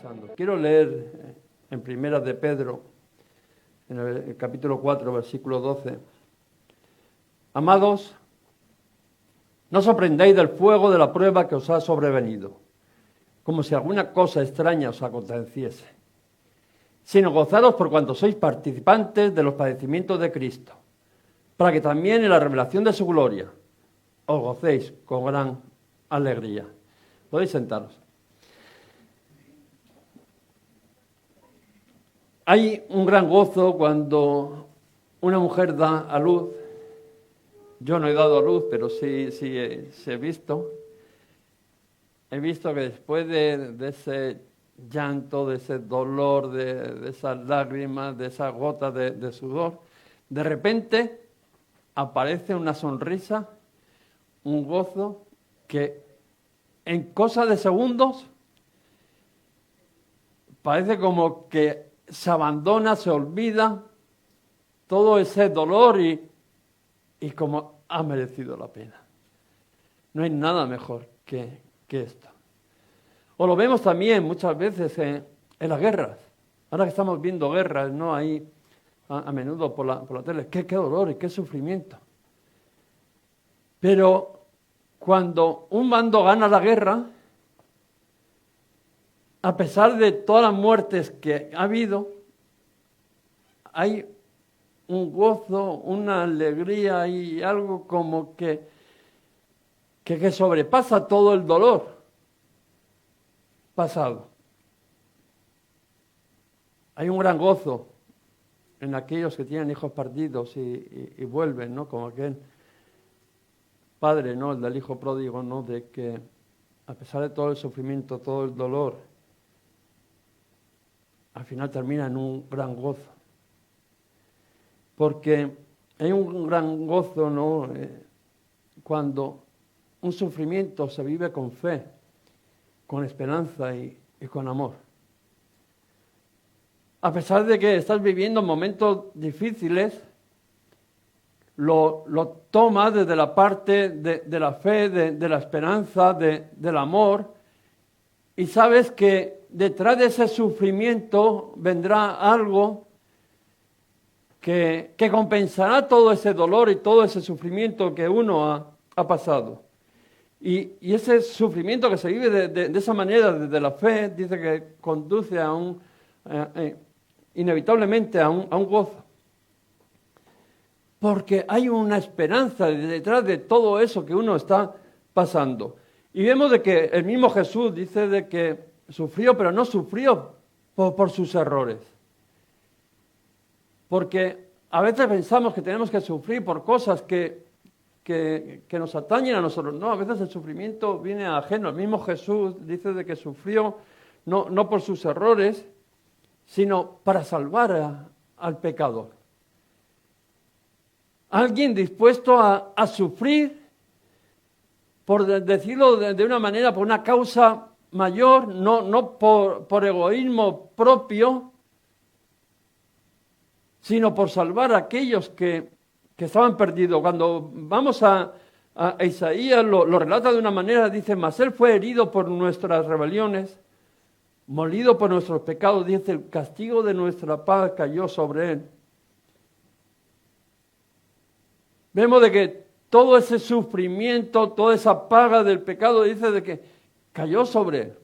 pasando. Quiero leer en Primera de Pedro, en el capítulo 4, versículo 12. Amados, no os sorprendáis del fuego de la prueba que os ha sobrevenido, como si alguna cosa extraña os aconteciese, sino gozaros por cuanto sois participantes de los padecimientos de Cristo, para que también en la revelación de su gloria os gocéis con gran alegría. Podéis sentaros. Hay un gran gozo cuando una mujer da a luz. Yo no he dado a luz, pero sí he visto. He visto que después de ese llanto, de ese dolor, de esas lágrimas, de esas gotas de sudor, de repente aparece una sonrisa, un gozo que en cosa de segundos parece como que se abandona, se olvida todo ese dolor y como ha merecido la pena. No hay nada mejor que esto. O lo vemos también muchas veces en las guerras. Ahora que estamos viendo guerras, ¿no? Ahí a menudo por la tele. Qué dolor y qué sufrimiento. Pero cuando un bando gana la guerra, a pesar de todas las muertes que ha habido, hay un gozo, una alegría y algo como que sobrepasa todo el dolor pasado. Hay un gran gozo en aquellos que tienen hijos perdidos y vuelven, ¿no? Como aquel padre, ¿no? El del hijo pródigo, ¿no? De que a pesar de todo el sufrimiento, todo el dolor, al final termina en un gran gozo. Porque hay un gran gozo, ¿no? Cuando un sufrimiento se vive con fe, con esperanza y con amor. A pesar de que estás viviendo momentos difíciles, lo tomas desde la parte de la fe, de la esperanza, del amor, y sabes que detrás de ese sufrimiento vendrá algo que compensará todo ese dolor y todo ese sufrimiento que uno ha pasado. Y ese sufrimiento que se vive de esa manera, desde la fe, dice que conduce a inevitablemente a un gozo. Porque hay una esperanza detrás de todo eso que uno está pasando. Y vemos de que el mismo Jesús dice de que sufrió, pero no sufrió por sus errores. Porque a veces pensamos que tenemos que sufrir por cosas que nos atañen a nosotros. No, a veces el sufrimiento viene ajeno. El mismo Jesús dice de que sufrió no por sus errores, sino para salvar al pecador. Alguien dispuesto a sufrir, por decirlo de una manera, por una causa mayor, no por egoísmo propio, sino por salvar a aquellos que estaban perdidos. Cuando vamos a Isaías, lo relata de una manera, dice, mas él fue herido por nuestras rebeliones, molido por nuestros pecados, dice, el castigo de nuestra paz cayó sobre él. Vemos de que todo ese sufrimiento, toda esa paga del pecado, dice de que cayó sobre él.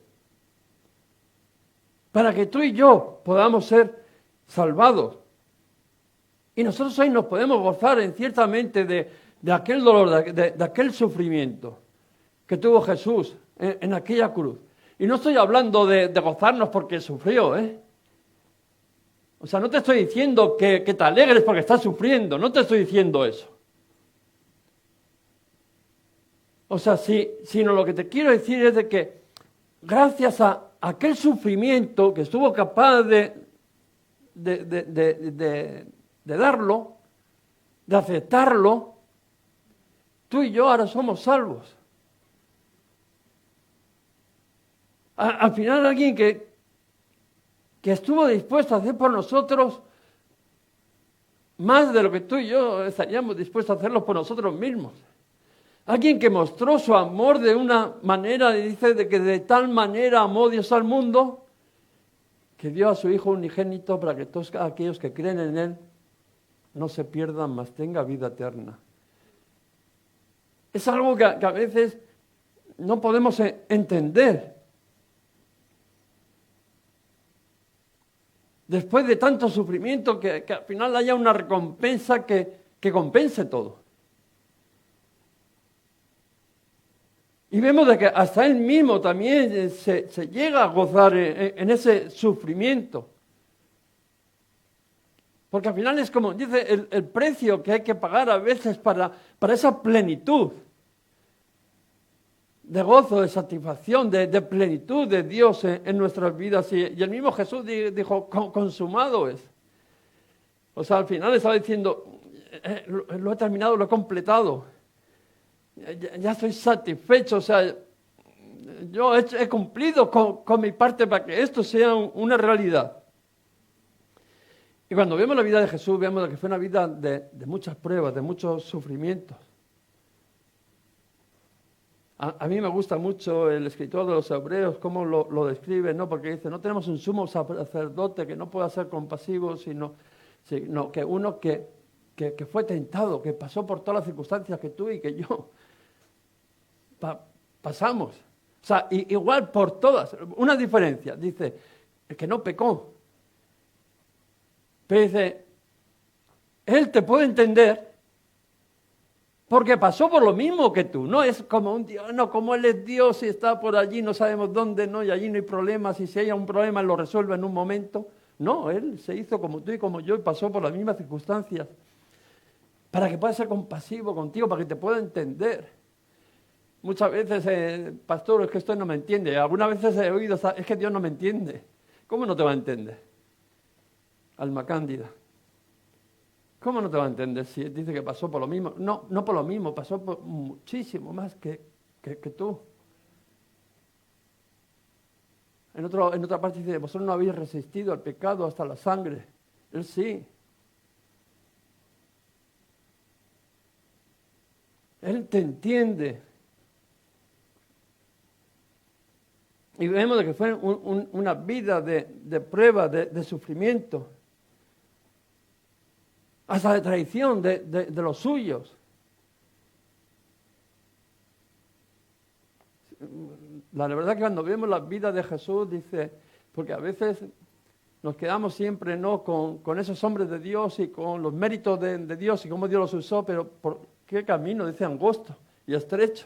Para que tú y yo podamos ser salvados. Y nosotros hoy nos podemos gozar ciertamente de aquel dolor, de aquel sufrimiento que tuvo Jesús en aquella cruz. Y no estoy hablando de gozarnos porque sufrió, ¿eh? O sea, no te estoy diciendo que te alegres porque estás sufriendo, no te estoy diciendo eso. O sea, sino lo que te quiero decir es de que gracias a aquel sufrimiento que estuvo capaz de darlo, de aceptarlo, tú y yo ahora somos salvos. Al final alguien que estuvo dispuesto a hacer por nosotros más de lo que tú y yo estaríamos dispuestos a hacerlo por nosotros mismos. Alguien que mostró su amor de una manera, dice de que de tal manera amó Dios al mundo, que dio a su Hijo unigénito para que todos aquellos que creen en Él no se pierdan, mas tenga vida eterna. Es algo que a veces no podemos entender. Después de tanto sufrimiento, que al final haya una recompensa que compense todo. Y vemos de que hasta Él mismo también se llega a gozar en ese sufrimiento. Porque al final es como dice el precio que hay que pagar a veces para esa plenitud de gozo, de satisfacción, de plenitud de Dios en nuestras vidas. Y el mismo Jesús dijo, consumado es. O sea, al final estaba diciendo, lo he terminado, lo he completado. Ya estoy satisfecho, o sea, yo he cumplido con mi parte para que esto sea una realidad. Y cuando vemos la vida de Jesús, vemos que fue una vida de muchas pruebas, de muchos sufrimientos. A mí me gusta mucho el escritor de los Hebreos, cómo lo describe, ¿no? Porque dice, no tenemos un sumo sacerdote que no pueda ser compasivo, sino que uno que fue tentado, que pasó por todas las circunstancias que tú y que yo pasamos. O sea, igual por todas. Una diferencia, dice, el que no pecó. Pero dice, Él te puede entender porque pasó por lo mismo que tú. No es como un Dios, no, como Él es Dios y está por allí, no sabemos dónde, no, y allí no hay problemas, y si hay un problema Él lo resuelve en un momento. No, Él se hizo como tú y como yo y pasó por las mismas circunstancias para que pueda ser compasivo contigo, para que te pueda entender. Muchas veces, pastor, es que esto no me entiende. Algunas veces he oído, es que Dios no me entiende. ¿Cómo no te va a entender? Alma cándida. ¿Cómo no te va a entender si dice que pasó por lo mismo? No por lo mismo, pasó por muchísimo más que tú. En otra parte dice, vosotros no habéis resistido al pecado hasta la sangre. Él sí. Él te entiende. Y vemos que fue una vida de prueba, de sufrimiento. Hasta de traición de los suyos. La verdad que cuando vemos la vida de Jesús, dice, porque a veces nos quedamos siempre no con esos hombres de Dios y con los méritos de Dios y cómo Dios los usó, pero por qué camino, dice, angosto y estrecho.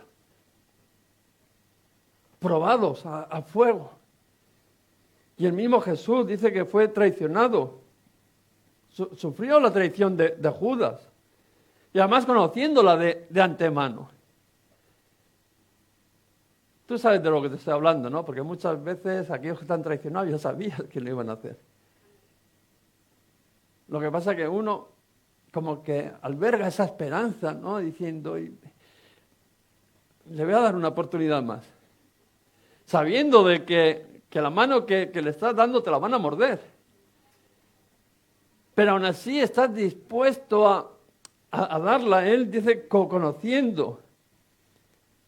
Probados a fuego. Y el mismo Jesús dice que fue traicionado. Sufrió la traición de Judas. Y además conociéndola de antemano. Tú sabes de lo que te estoy hablando, ¿no? Porque muchas veces aquellos que están traicionados ya sabían que lo iban a hacer. Lo que pasa es que uno como que alberga esa esperanza, ¿no? Diciendo, le voy a dar una oportunidad más. Sabiendo de que la mano que le estás dando te la van a morder. Pero aún así estás dispuesto a darla. Él dice, conociendo.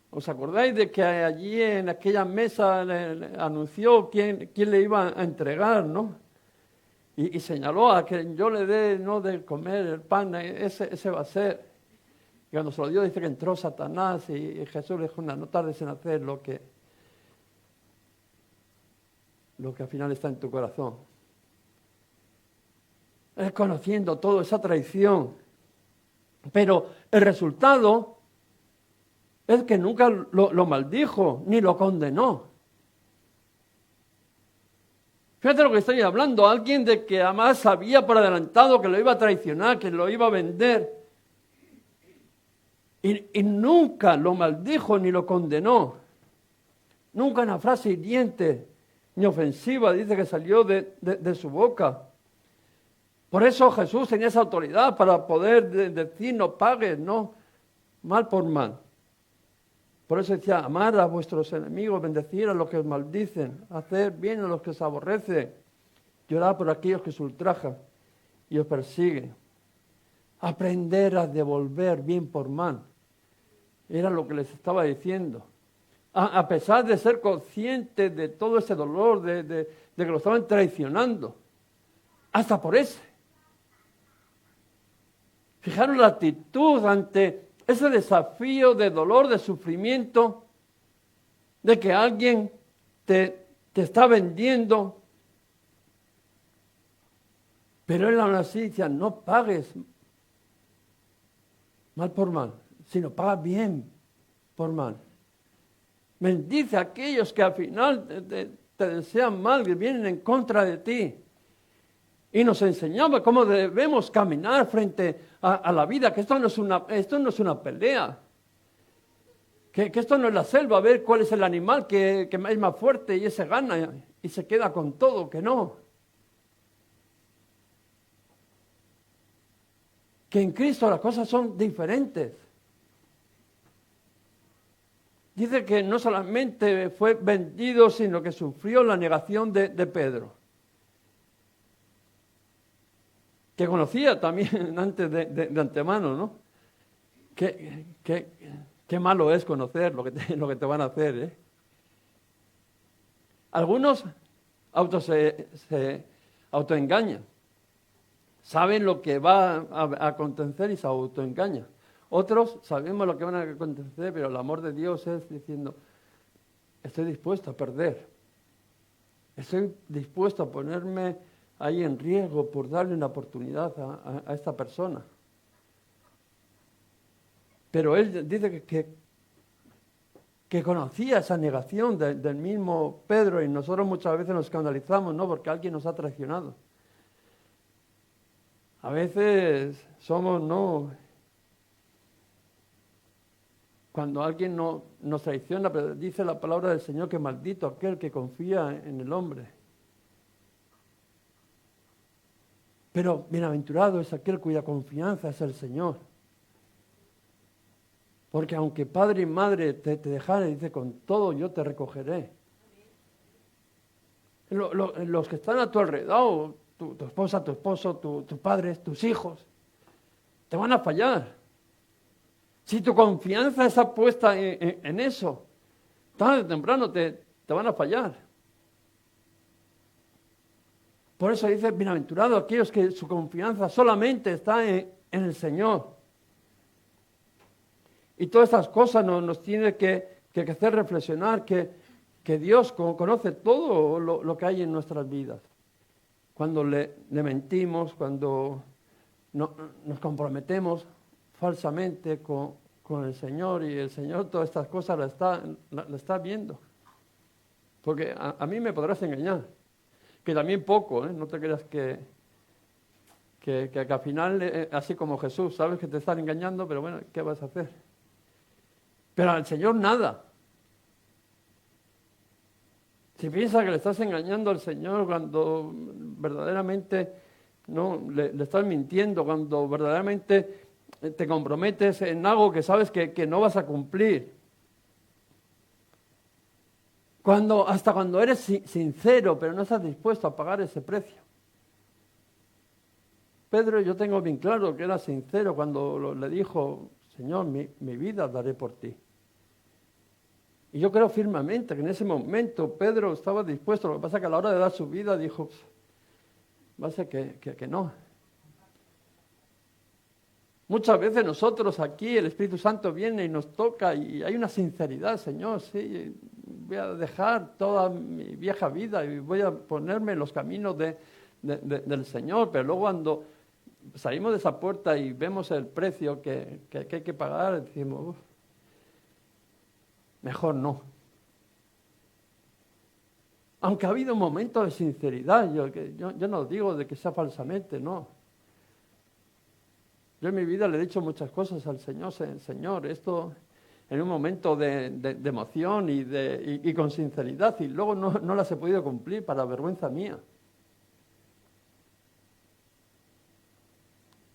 ¿Os acordáis de que allí en aquella mesa le anunció quién le iba a entregar, ¿no? Y señaló a que yo le dé, ¿no?, de comer el pan, ese va a ser. Y cuando se lo dio, dice que entró Satanás y Jesús le dijo, no tardes en hacer lo que al final está en tu corazón. Es conociendo toda esa traición. Pero el resultado es que nunca lo maldijo, ni lo condenó. Fíjate lo que estoy hablando, alguien de que además sabía por adelantado que lo iba a traicionar, que lo iba a vender. Y nunca lo maldijo ni lo condenó. Nunca una frase hiriente ni ofensiva dice que salió de su boca. Por eso Jesús tenía esa autoridad para poder decir, no pagues, no, mal por mal. Por eso decía, amar a vuestros enemigos, bendecir a los que os maldicen, hacer bien a los que os aborrecen, llorar por aquellos que os ultrajan y os persiguen. Aprender a devolver bien por mal. Era lo que les estaba diciendo. a pesar de ser consciente de todo ese dolor, de que lo estaban traicionando, hasta por ese. Fijaros la actitud ante ese desafío de dolor, de sufrimiento, de que alguien te está vendiendo. Pero él aún así decía, no pagues mal por mal, sino paga bien por mal. Bendice a aquellos que al final te desean mal, que vienen en contra de ti. Y nos enseñaba cómo debemos caminar frente a la vida, que esto no es una pelea. Que esto no es la selva, a ver cuál es el animal que es más fuerte y ese gana y se queda con todo, que no. Que en Cristo las cosas son diferentes. Dice que no solamente fue vendido, sino que sufrió la negación de Pedro. Que conocía también antes de antemano, ¿no? Qué malo es conocer lo que te van a hacer, ¿eh? Algunos se autoengañan. Saben lo que va a acontecer y se autoengañan. Otros sabemos lo que van a acontecer, pero el amor de Dios es diciendo, estoy dispuesto a perder. Estoy dispuesto a ponerme ahí en riesgo por darle una oportunidad a esta persona. Pero él dice que conocía esa negación del mismo Pedro y nosotros muchas veces nos escandalizamos, ¿no? Porque alguien nos ha traicionado. A veces somos, ¿no? Cuando alguien nos traiciona, pero dice la palabra del Señor que maldito aquel que confía en el hombre. Pero bienaventurado es aquel cuya confianza es el Señor. Porque aunque padre y madre te dejaren, dice, con todo yo te recogeré. Los que están a tu alrededor, tu esposa, tu esposo, tus padres, tus hijos, te van a fallar. Si tu confianza está puesta en eso, tarde o temprano te van a fallar. Por eso dice, bienaventurados aquellos que su confianza solamente está en el Señor. Y todas estas cosas nos tiene que hacer reflexionar que Dios conoce todo lo que hay en nuestras vidas. Cuando le mentimos, cuando nos comprometemos falsamente con el Señor y el Señor todas estas cosas la está viendo. Porque a mí me podrás engañar, que también poco, no te creas que al final, así como Jesús, sabes que te están engañando, pero bueno, ¿qué vas a hacer? Pero al Señor nada. Si piensas que le estás engañando al Señor cuando verdaderamente no le estás mintiendo, cuando verdaderamente te comprometes en algo que sabes que no vas a cumplir. Hasta cuando eres sincero, pero no estás dispuesto a pagar ese precio. Pedro, yo tengo bien claro que era sincero cuando le dijo, Señor, mi vida daré por ti. Y yo creo firmemente que en ese momento Pedro estaba dispuesto. Lo que pasa es que a la hora de dar su vida dijo, va a ser que no. Muchas veces nosotros aquí, el Espíritu Santo viene y nos toca y hay una sinceridad, Señor, sí, voy a dejar toda mi vieja vida y voy a ponerme en los caminos del Señor. Pero luego cuando salimos de esa puerta y vemos el precio que hay que pagar, decimos, mejor no. Aunque ha habido momentos de sinceridad, yo no digo de que sea falsamente, no. Yo en mi vida le he dicho muchas cosas al Señor, Señor, esto en un momento de emoción y con sinceridad, y luego no las he podido cumplir para vergüenza mía.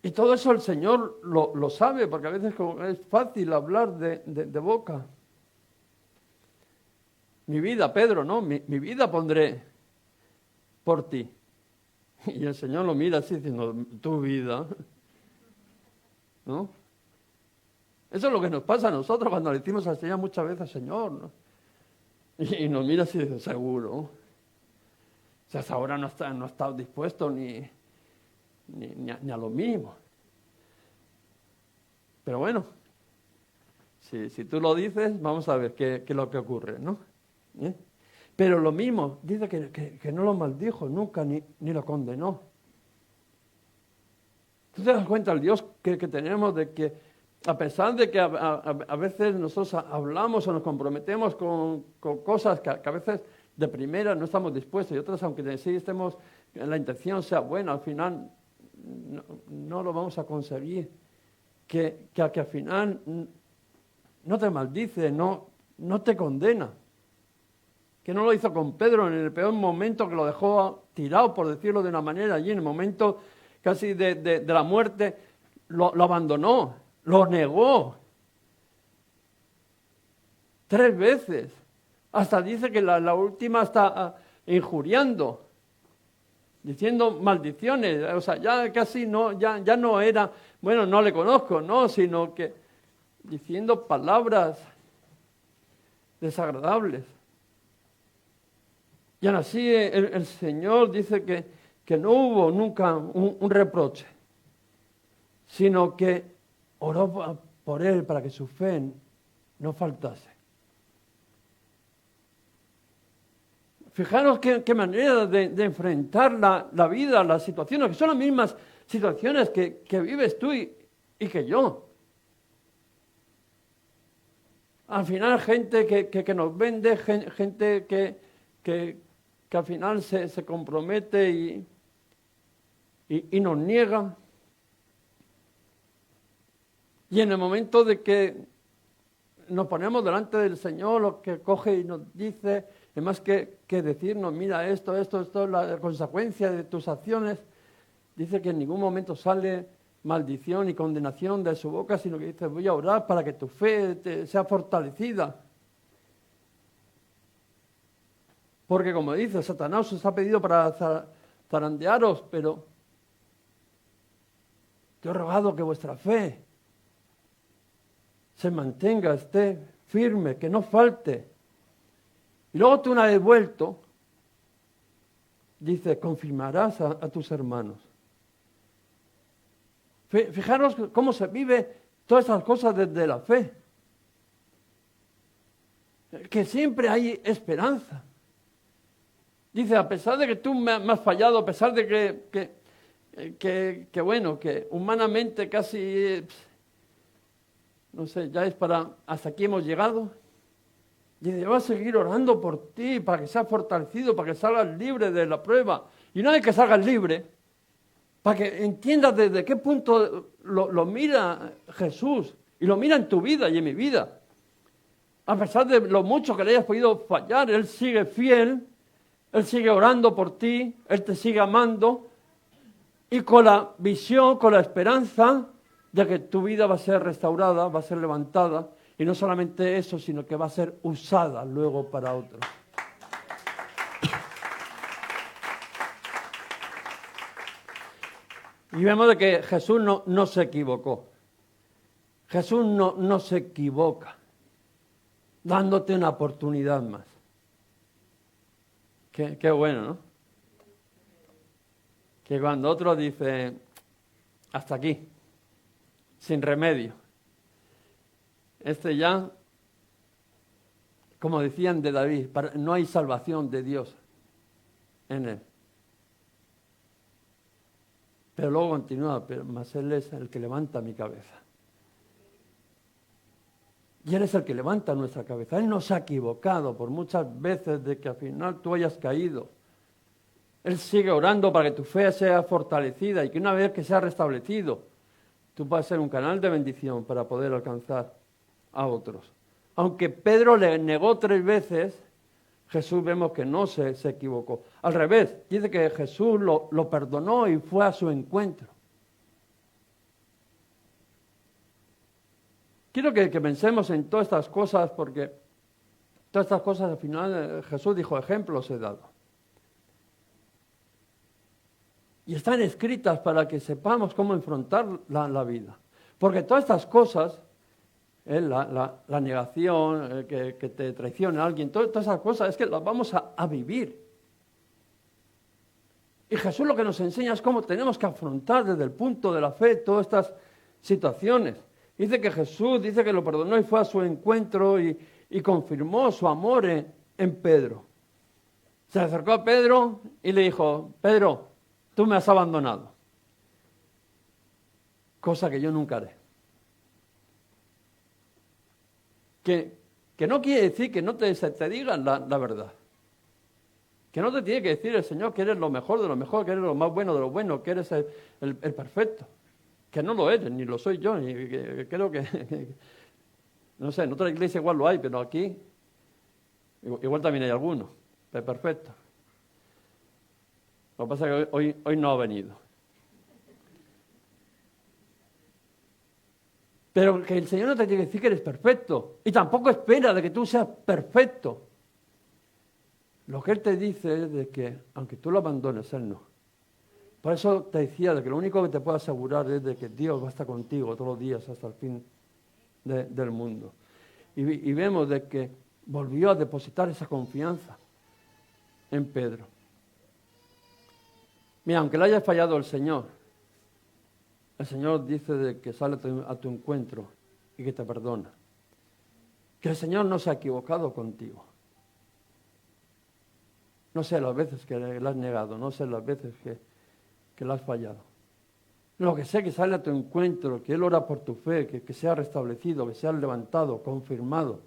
Y todo eso el Señor lo sabe, porque a veces es fácil hablar de boca. Mi vida, Pedro, no, mi vida pondré por ti. Y el Señor lo mira así diciendo, tu vida, ¿no? Eso es lo que nos pasa a nosotros cuando le decimos al Señor muchas veces, Señor, ¿no? Y nos mira así, dice, seguro. O sea, hasta ahora no ha estado dispuesto ni a lo mínimo. Pero bueno, si tú lo dices, vamos a ver qué es lo que ocurre, ¿no? ¿Eh? Pero lo mismo, dice que no lo maldijo nunca, ni lo condenó. ¿Tú te das cuenta el Dios que tenemos de que a pesar de que a veces nosotros hablamos o nos comprometemos con cosas que a veces de primera no estamos dispuestos y otras, aunque sí estemos, la intención sea buena, al final no lo vamos a conseguir? Que al final no te maldice, no te condena. Que no lo hizo con Pedro en el peor momento, que lo dejó tirado, por decirlo de una manera, allí en el momento casi de la muerte, lo abandonó, lo negó 3 veces. Hasta dice que la última está injuriando, diciendo maldiciones. O sea, ya casi ya no era, bueno, no le conozco, no, sino que diciendo palabras desagradables. Y aún así el Señor dice que no hubo nunca un reproche, sino que oró por él para que su fe no faltase. Fijaros qué manera de enfrentar la vida, las situaciones, que son las mismas situaciones que vives tú y que yo. Al final gente que nos vende, gente que al final se compromete y nos niega. Y en el momento de que nos ponemos delante del Señor, lo que coge y nos dice, es más que decirnos, mira, esto es la consecuencia de tus acciones, dice que en ningún momento sale maldición y condenación de su boca, sino que dice, voy a orar para que tu fe sea fortalecida. Porque como dice, Satanás os ha pedido para zarandearos, pero yo he rogado que vuestra fe se mantenga, esté firme, que no falte. Y luego tú, una vez vuelto, dice, confirmarás a tus hermanos. Fijaros cómo se vive todas esas cosas desde la fe. Que siempre hay esperanza. Dice, a pesar de que tú me has fallado, a pesar de que bueno, que humanamente casi, no sé, ya es hasta aquí hemos llegado. Dice, yo voy a seguir orando por ti, para que seas fortalecido, para que salgas libre de la prueba. Y una vez que salgas libre, para que entiendas desde qué punto lo mira Jesús, y lo mira en tu vida y en mi vida. A pesar de lo mucho que le hayas podido fallar, Él sigue fiel, Él sigue orando por ti, Él te sigue amando, y con la visión, con la esperanza de que tu vida va a ser restaurada, va a ser levantada, y no solamente eso, sino que va a ser usada luego para otros. Y vemos de que Jesús no se equivocó. Jesús no se equivoca, dándote una oportunidad más. Qué bueno, ¿no? Que cuando otro dice, hasta aquí, sin remedio. Ya, como decían de David, no hay salvación de Dios en él. Pero luego continúa, mas Él es el que levanta mi cabeza. Y Él es el que levanta nuestra cabeza. Él no se ha equivocado por muchas veces de que al final tú hayas caído. Él sigue orando para que tu fe sea fortalecida y que una vez que sea restablecido, tú puedas ser un canal de bendición para poder alcanzar a otros. Aunque Pedro le negó 3 veces, Jesús vemos que no se equivocó. Al revés, dice que Jesús lo perdonó y fue a su encuentro. Quiero que pensemos en todas estas cosas, porque todas estas cosas al final Jesús dijo, ejemplos he dado. Y están escritas para que sepamos cómo enfrentar la vida. Porque todas estas cosas, la negación, que te traicione a alguien, todas esas cosas es que las vamos a vivir. Y Jesús lo que nos enseña es cómo tenemos que afrontar desde el punto de la fe todas estas situaciones. Dice que Jesús, dice que lo perdonó y fue a su encuentro y confirmó su amor en Pedro. Se acercó a Pedro y le dijo, Pedro, tú me has abandonado, cosa que yo nunca haré. Que no quiere decir que no te digan la verdad. Que no te tiene que decir el Señor que eres lo mejor de lo mejor, que eres lo más bueno de lo bueno, que eres el perfecto. Que no lo eres, ni lo soy yo, ni creo que no sé, en otra iglesia igual lo hay, pero aquí igual también hay algunos, perfecto. Lo que pasa es que hoy no ha venido. Pero que el Señor no te tiene que decir que eres perfecto, y tampoco espera de que tú seas perfecto. Lo que Él te dice es de que, aunque tú lo abandones, Él no. Por eso te decía de que lo único que te puedo asegurar es de que Dios va a estar contigo todos los días hasta el fin del mundo. Y vemos de que volvió a depositar esa confianza en Pedro. Mira, aunque le haya fallado el Señor dice de que sale a tu encuentro y que te perdona. Que el Señor no se ha equivocado contigo. No sé las veces que le has negado, no sé las veces que le has fallado. Lo que sé que sale a tu encuentro, que Él ora por tu fe, que sea restablecido, que sea levantado, confirmado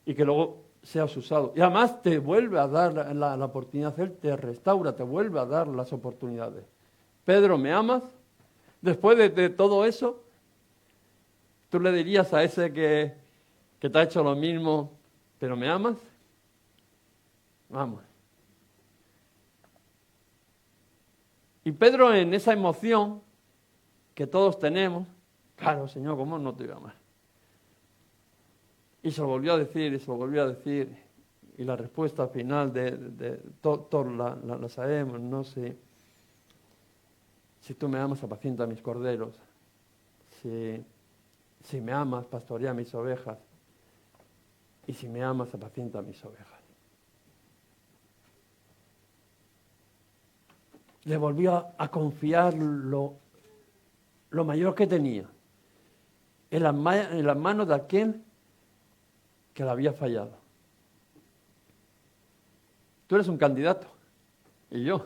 y que luego seas usado. Y además te vuelve a dar la oportunidad, Él te restaura, te vuelve a dar las oportunidades. Pedro, ¿me amas? Después de todo eso, ¿tú le dirías a ese que te ha hecho lo mismo, pero me amas? Vamos. Y Pedro, en esa emoción que todos tenemos, claro, Señor, ¿cómo no te voy a amar? Y se lo volvió a decir, y se lo volvió a decir, y la respuesta final de todos la sabemos, no sé. Si tú me amas, apacienta mis corderos. Si me amas, pastorea mis ovejas. Y si me amas, apacienta mis ovejas. Le volvió a confiar lo mayor que tenía en las manos de aquel que le había fallado. Tú eres un candidato y yo.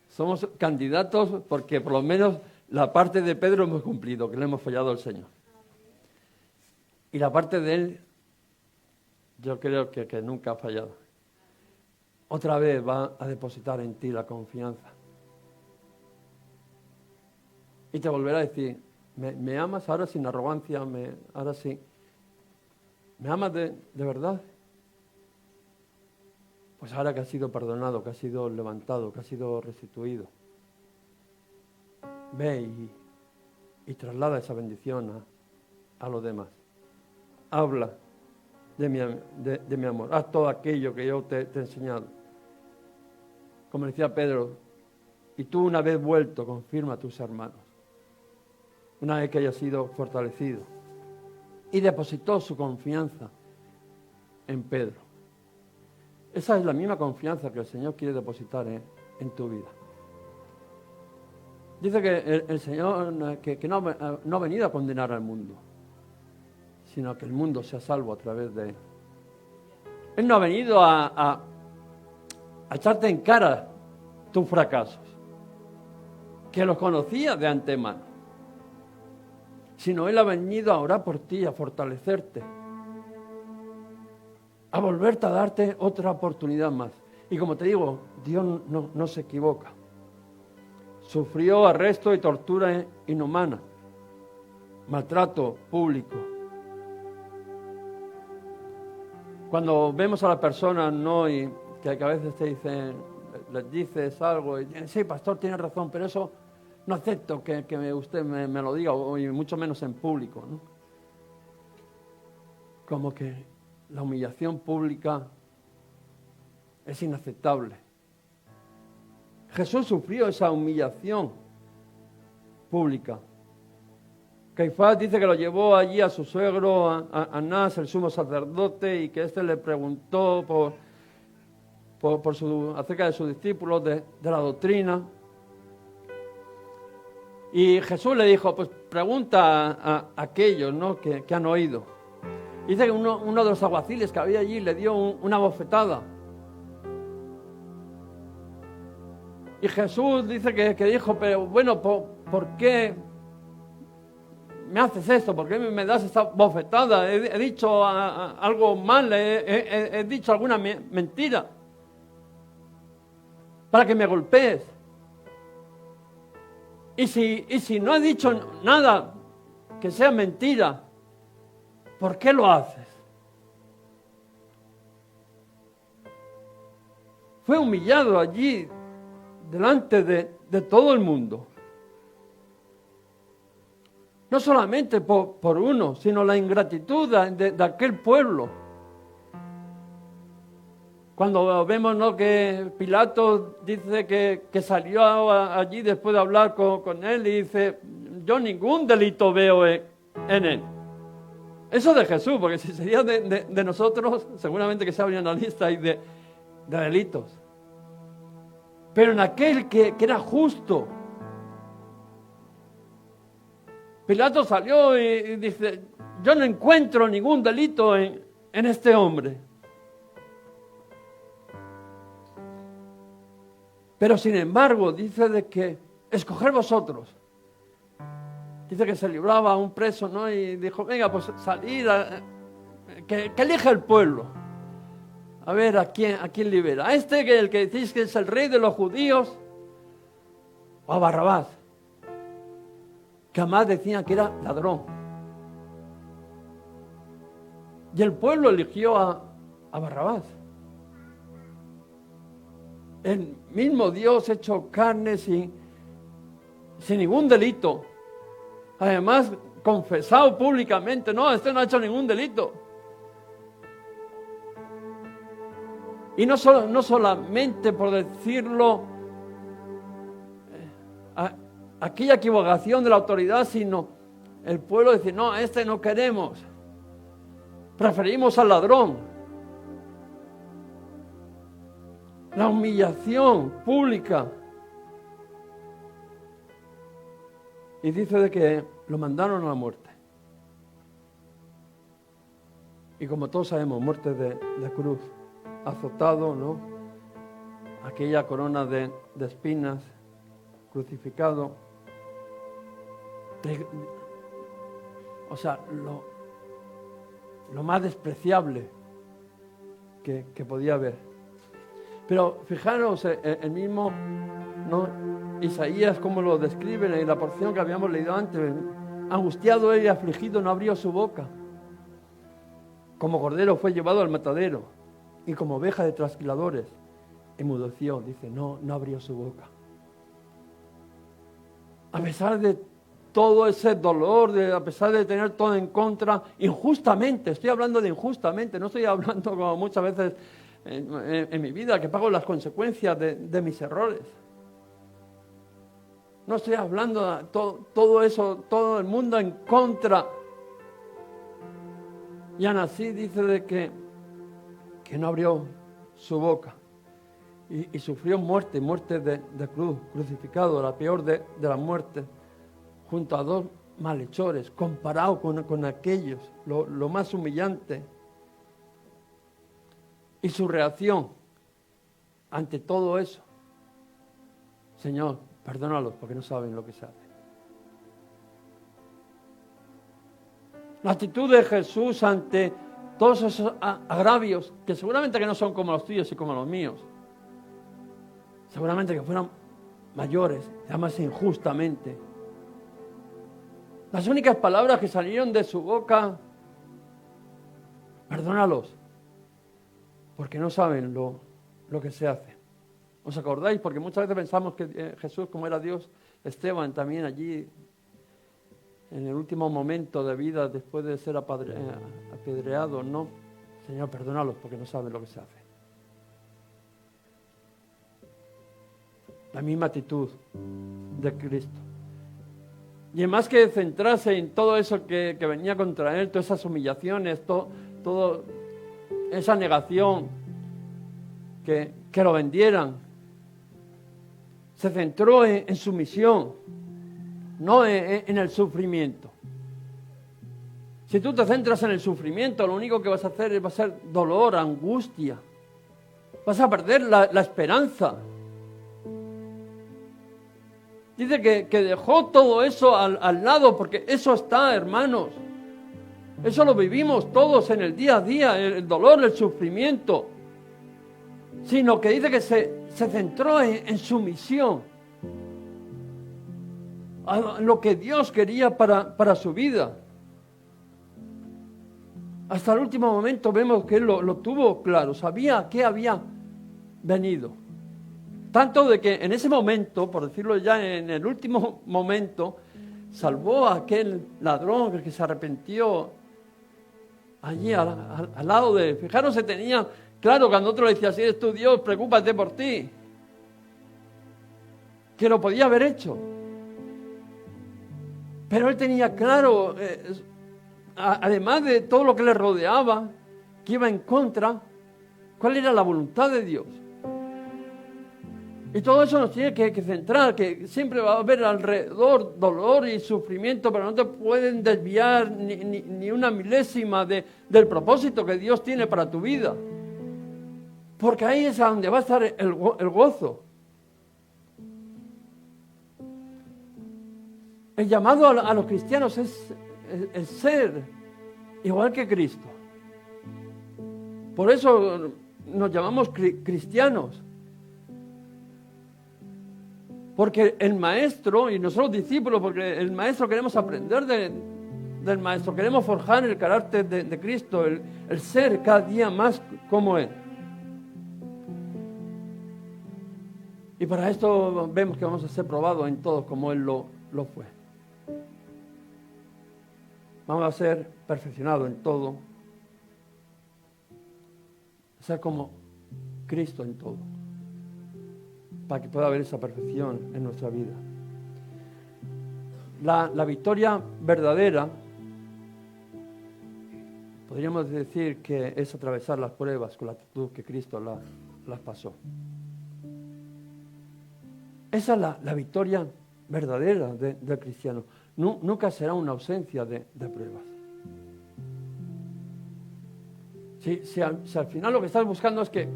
Somos candidatos porque por lo menos la parte de Pedro hemos cumplido, que le hemos fallado al Señor. Y la parte de él, yo creo que nunca ha fallado. Otra vez va a depositar en ti la confianza. Y te volverá a decir, ¿me amas ahora sin arrogancia? Ahora sí. ¿Me amas de verdad? Pues ahora que has sido perdonado, que has sido levantado, que has sido restituido, ve y traslada esa bendición a los demás. Habla de mi amor. Haz todo aquello que yo te he enseñado. Como decía Pedro, y tú una vez vuelto, confirma a tus hermanos. Una vez que haya sido fortalecido. Y depositó su confianza en Pedro. Esa es la misma confianza que el Señor quiere depositar en tu vida. Dice que el Señor que no ha venido a condenar al mundo, sino que el mundo sea salvo a través de Él. Él no ha venido a echarte en cara tus fracasos, que los conocía de antemano, sino Él ha venido a orar por ti, a fortalecerte, a volverte a darte otra oportunidad más. Y como te digo, Dios no se equivoca. Sufrió arresto y tortura inhumana, maltrato público. Cuando vemos a las personas, ¿no? Y que a veces te dicen, les dices algo, y sí, pastor, tiene razón, pero eso no acepto que usted me lo diga, y mucho menos en público, ¿no? Como que la humillación pública es inaceptable. Jesús sufrió esa humillación pública. Caifás dice que lo llevó allí a su suegro, a Anás, el sumo sacerdote, y que éste le preguntó acerca de sus discípulos, de la doctrina. Y Jesús le dijo, pues pregunta a aquellos, ¿no?, que han oído. Dice que uno de los alguaciles que había allí le dio una bofetada. Y Jesús dice que dijo, pero bueno, ¿por qué me haces esto? ¿Por qué me das esta bofetada? He dicho algo mal, he dicho alguna mentira para que me golpees. Y si no he dicho nada que sea mentira, ¿por qué lo haces? Fue humillado allí delante de todo el mundo. No solamente por uno, sino la ingratitud de aquel pueblo. Cuando vemos, ¿no?, que Pilato dice que salió allí después de hablar con él y dice, yo ningún delito veo en él. Eso de Jesús, porque si sería de nosotros, seguramente que se habría una lista ahí de delitos. Pero en aquel que era justo, Pilato salió y dice, yo no encuentro ningún delito en este hombre. Pero sin embargo, dice de que escoger vosotros. Dice que se libraba a un preso, ¿no? Y dijo, venga, pues salir, que elija el pueblo. A ver, ¿a quién libera? ¿A el que decís que es el rey de los judíos? ¿O a Barrabás? Que además decían que era ladrón. Y el pueblo eligió a Barrabás. El mismo Dios hecho carne sin ningún delito. Además, confesado públicamente, no, este no ha hecho ningún delito. Y no solamente por decirlo, aquella equivocación de la autoridad, sino el pueblo decir, no, a este no queremos. Preferimos al ladrón. La humillación pública. Y dice de que lo mandaron a la muerte. Y como todos sabemos, muerte de cruz. Azotado, ¿no? Aquella corona de espinas, crucificado. O sea, lo más despreciable que podía haber. Pero fijaros, el mismo, ¿no?, Isaías, como lo describe en la porción que habíamos leído antes. Angustiado él y afligido, no abrió su boca. Como cordero fue llevado al matadero, y como oveja de trasquiladores, enmudeció. Dice, no abrió su boca. A pesar de todo ese dolor, a pesar de tener todo en contra, injustamente, estoy hablando de injustamente, no estoy hablando como muchas veces en mi vida, que pago las consecuencias de mis errores. No estoy hablando de todo eso, todo el mundo en contra. Y aún así dice de que no abrió su boca. Y sufrió muerte de cruz, crucificado, la peor de la muerte, junto a dos malhechores, comparado con aquellos, lo más humillante. Y su reacción ante todo eso, Señor, perdónalos porque no saben lo que se hace. La actitud de Jesús ante todos esos agravios, que seguramente que no son como los tuyos y como los míos, seguramente que fueran mayores, además injustamente. Las únicas palabras que salieron de su boca, perdónalos, porque no saben lo que se hace. ¿Os acordáis? Porque muchas veces pensamos que Jesús, como era Dios, Esteban también allí, en el último momento de vida, después de ser apedreado, no. Señor, perdónalos porque no saben lo que se hace. La misma actitud de Cristo. Y en más que centrarse en todo eso que venía contra él, todas esas humillaciones, todo esa negación, que lo vendieran, se centró en su misión, no en el sufrimiento. Si tú te centras en el sufrimiento, lo único que vas a hacer va a ser dolor, angustia. Vas a perder la esperanza. Dice que dejó todo eso al lado, porque eso está, hermanos. Eso lo vivimos todos en el día a día, el dolor, el sufrimiento. Sino que dice que se centró en su misión. A lo que Dios quería para su vida. Hasta el último momento vemos que él lo tuvo claro, sabía a qué había venido. Tanto de que en ese momento, por decirlo ya en el último momento, salvó a aquel ladrón que se arrepintió allí al lado de él. Fijaros, se tenía claro cuando otro le decía, si eres tu Dios, preocúpate por ti. Que lo podía haber hecho. Pero él tenía claro, además de todo lo que le rodeaba, que iba en contra, cuál era la voluntad de Dios. Y todo eso nos tiene que centrar, que siempre va a haber alrededor dolor y sufrimiento, pero no te pueden desviar ni una milésima del propósito que Dios tiene para tu vida. Porque ahí es a donde va a estar el gozo. El llamado a los cristianos es el ser igual que Cristo. Por eso nos llamamos cristianos. Porque el maestro, y nosotros discípulos, porque el maestro queremos aprender del maestro, queremos forjar el carácter de Cristo, el ser cada día más como Él. Y para esto vemos que vamos a ser probados en todo como Él lo fue. Vamos a ser perfeccionados en todo, ser como Cristo en todo, para que pueda haber esa perfección en nuestra vida. La victoria verdadera, podríamos decir que es atravesar las pruebas con la actitud que Cristo las pasó. Esa es la victoria verdadera del cristiano. Nunca será una ausencia de pruebas. Si al final lo que estás buscando es que,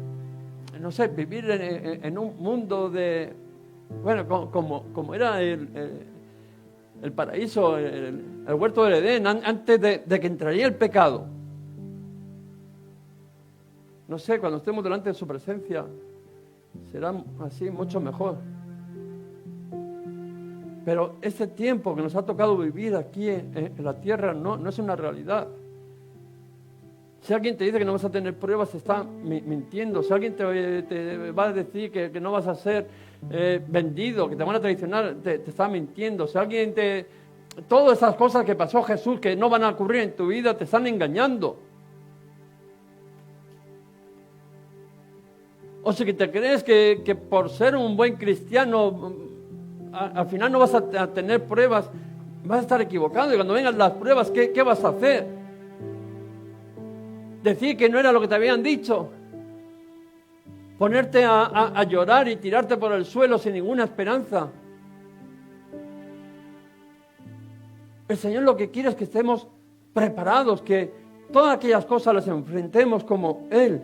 no sé, vivir en un mundo de, bueno, como era el paraíso, el huerto del Edén, antes de que entraría el pecado. No sé, cuando estemos delante de su presencia, será así mucho mejor. Pero este tiempo que nos ha tocado vivir aquí en la tierra no es una realidad. Si alguien te dice que no vas a tener pruebas, te está mintiendo. Si alguien te va a decir que no vas a ser vendido, que te van a traicionar, te está mintiendo. Si alguien todas esas cosas que pasó Jesús, que no van a ocurrir en tu vida, te están engañando. O si te crees que por ser un buen cristiano, al final no vas a tener pruebas, vas a estar equivocado. Y cuando vengan las pruebas, ¿qué vas a hacer? Decir que no era lo que te habían dicho. Ponerte a llorar y tirarte por el suelo sin ninguna esperanza. El Señor lo que quiere es que estemos preparados, que todas aquellas cosas las enfrentemos como Él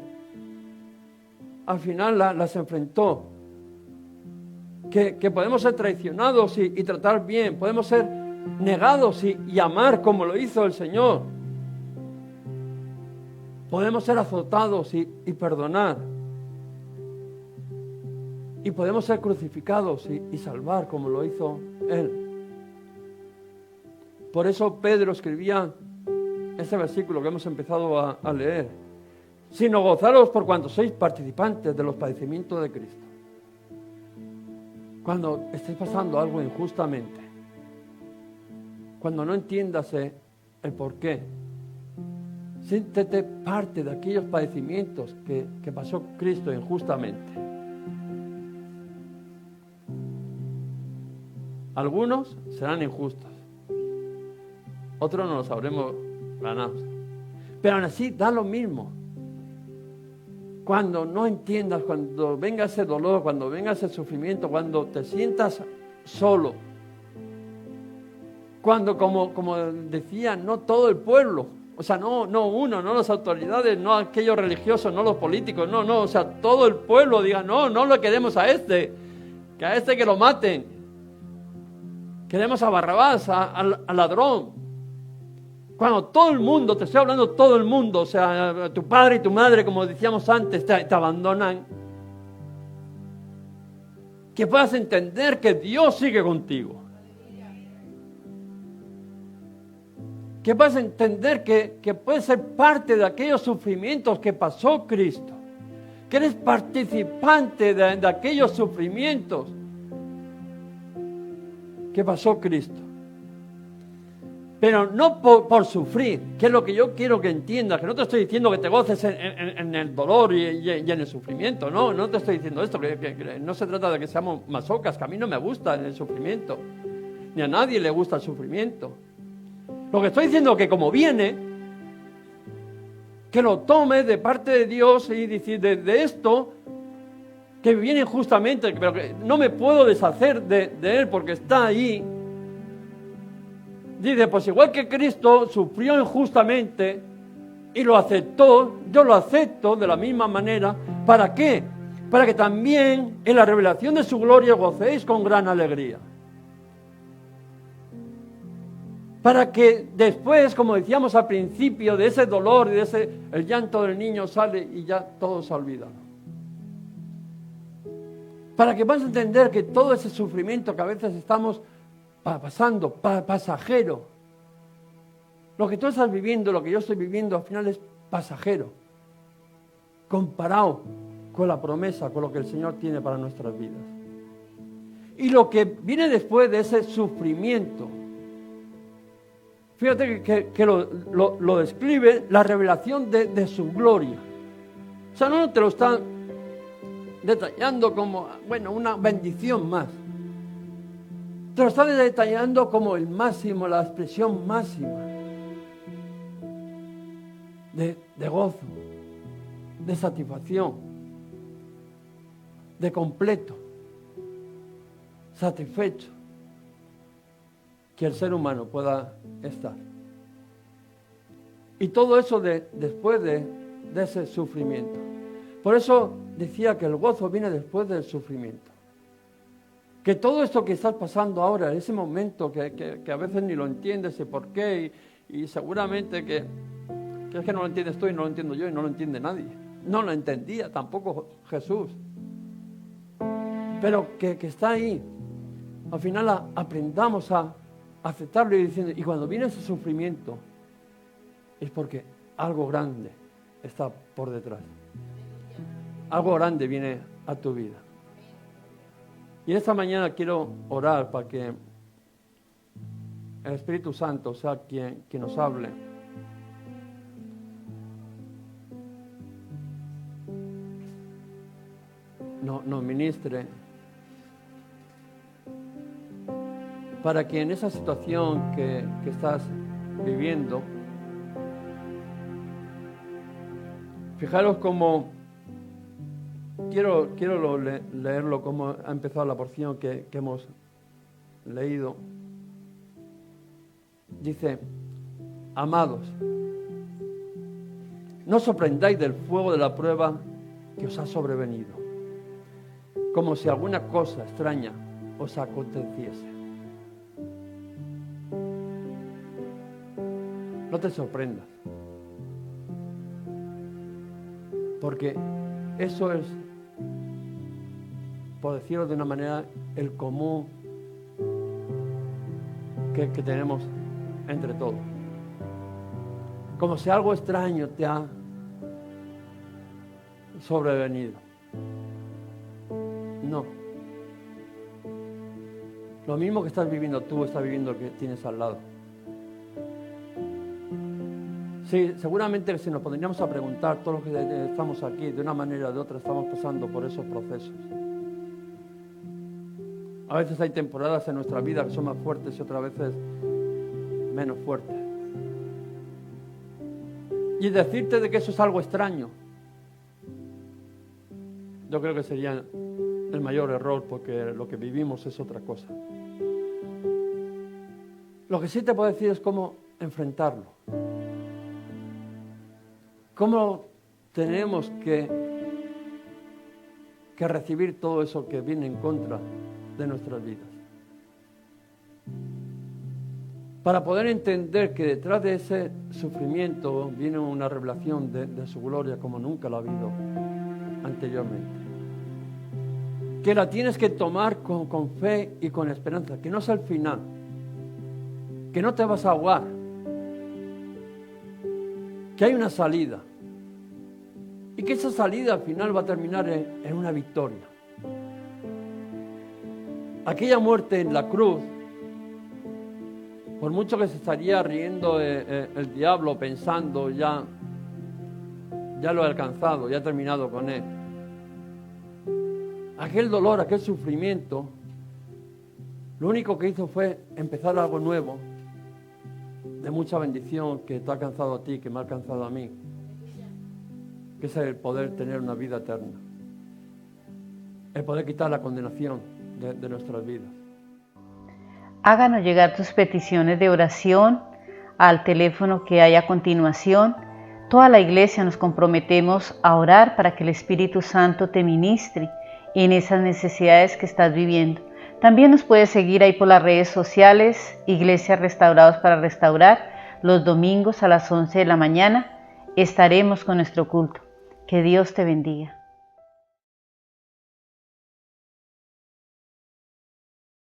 al final las enfrentó. Que podemos ser traicionados y tratar bien, podemos ser negados y amar como lo hizo el Señor. Podemos ser azotados y perdonar. Y podemos ser crucificados y salvar como lo hizo Él. Por eso Pedro escribía ese versículo que hemos empezado a leer. Sino gozaros por cuanto sois participantes de los padecimientos de Cristo. Cuando estés pasando algo injustamente, cuando no entiendas el por qué, siéntete parte de aquellos padecimientos que pasó Cristo injustamente. Algunos serán injustos, otros nos los habremos ganado. Pero aún así da lo mismo. Cuando no entiendas, cuando venga ese dolor, cuando venga ese sufrimiento, cuando te sientas solo, cuando, como decía, no todo el pueblo, o sea, no uno, no las autoridades, no aquellos religiosos, no los políticos, no, o sea, todo el pueblo diga, no lo queremos a este, que lo maten. Queremos a Barrabás, al ladrón. Cuando todo el mundo, te estoy hablando todo el mundo, o sea, tu padre y tu madre, como decíamos antes, te abandonan, que puedas entender que Dios sigue contigo. Que puedas entender que puedes ser parte de aquellos sufrimientos que pasó Cristo. Que eres participante de aquellos sufrimientos que pasó Cristo. Pero no por sufrir, que es lo que yo quiero que entiendas, que no te estoy diciendo que te goces en el dolor y en el sufrimiento, no te estoy diciendo esto, que no se trata de que seamos masocas, que a mí no me gusta el sufrimiento, ni a nadie le gusta el sufrimiento. Lo que estoy diciendo es que como viene, que lo tomes de parte de Dios y decir de esto, que viene injustamente, pero que no me puedo deshacer de Él porque está ahí. Dice, pues igual que Cristo sufrió injustamente y lo aceptó, yo lo acepto de la misma manera. ¿Para qué? Para que también en la revelación de su gloria gocéis con gran alegría. Para que después, como decíamos al principio, de ese dolor y el llanto del niño sale y ya todo se ha olvidado. Para que vas a entender que todo ese sufrimiento que a veces estamos pasando, pasajero. Lo que tú estás viviendo, lo que yo estoy viviendo, al final es pasajero. Comparado con la promesa, con lo que el Señor tiene para nuestras vidas. Y lo que viene después de ese sufrimiento, fíjate que lo describe la revelación de su gloria. O sea, no te lo está detallando como, bueno, una bendición más. Te lo está detallando como el máximo, la expresión máxima de gozo, de satisfacción, de completo, satisfecho, que el ser humano pueda estar. Y todo eso después de ese sufrimiento. Por eso decía que el gozo viene después del sufrimiento. Que todo esto que estás pasando ahora, ese momento que a veces ni lo entiendes y por qué, y seguramente que es que no lo entiendes tú y no lo entiendo yo y no lo entiende nadie. No lo entendía tampoco Jesús. Pero que está ahí. Al final aprendamos a aceptarlo y diciendo, y cuando viene ese sufrimiento, es porque algo grande está por detrás. Algo grande viene a tu vida. Y esta mañana quiero orar para que el Espíritu Santo sea quien nos hable. Nos ministre. Para que en esa situación que estás viviendo, fijaros cómo quiero leerlo como ha empezado la porción que hemos leído. Dice, amados, no os sorprendáis del fuego de la prueba que os ha sobrevenido, como si alguna cosa extraña os aconteciese. No te sorprendas, porque eso es, por decirlo de una manera, el común que tenemos entre todos. Como si algo extraño te ha sobrevenido. No. Lo mismo que estás viviendo tú, está viviendo el que tienes al lado. Sí, seguramente si nos pondríamos a preguntar, todos los que estamos aquí, de una manera o de otra, estamos pasando por esos procesos. A veces hay temporadas en nuestra vida que son más fuertes y otras veces menos fuertes. y decirte de que eso es algo extraño, yo creo que sería el mayor error, porque lo que vivimos es otra cosa. Lo que sí te puedo decir es cómo enfrentarlo. Cómo tenemos que recibir todo eso que viene en contra de nuestras vidas. Para poder entender que detrás de ese sufrimiento viene una revelación de su gloria como nunca la ha habido anteriormente. Que la tienes que tomar con fe y con esperanza, que no es el final, que no te vas a ahogar, que hay una salida y que esa salida al final va a terminar en una victoria. Aquella muerte en la cruz, por mucho que se estaría riendo el diablo pensando ya lo he alcanzado, ya he terminado con él. Aquel dolor, aquel sufrimiento, lo único que hizo fue empezar algo nuevo, de mucha bendición que te ha alcanzado a ti, que me ha alcanzado a mí, que es el poder tener una vida eterna, el poder quitar la condenación de nuestras vidas. Háganos llegar tus peticiones de oración al teléfono que hay a continuación. Toda la iglesia nos comprometemos a orar para que el Espíritu Santo te ministre en esas necesidades que estás viviendo. También nos puedes seguir ahí por las redes sociales, Iglesias Restaurados para Restaurar. Los domingos a las 11 de la mañana estaremos con nuestro culto. Que Dios te bendiga.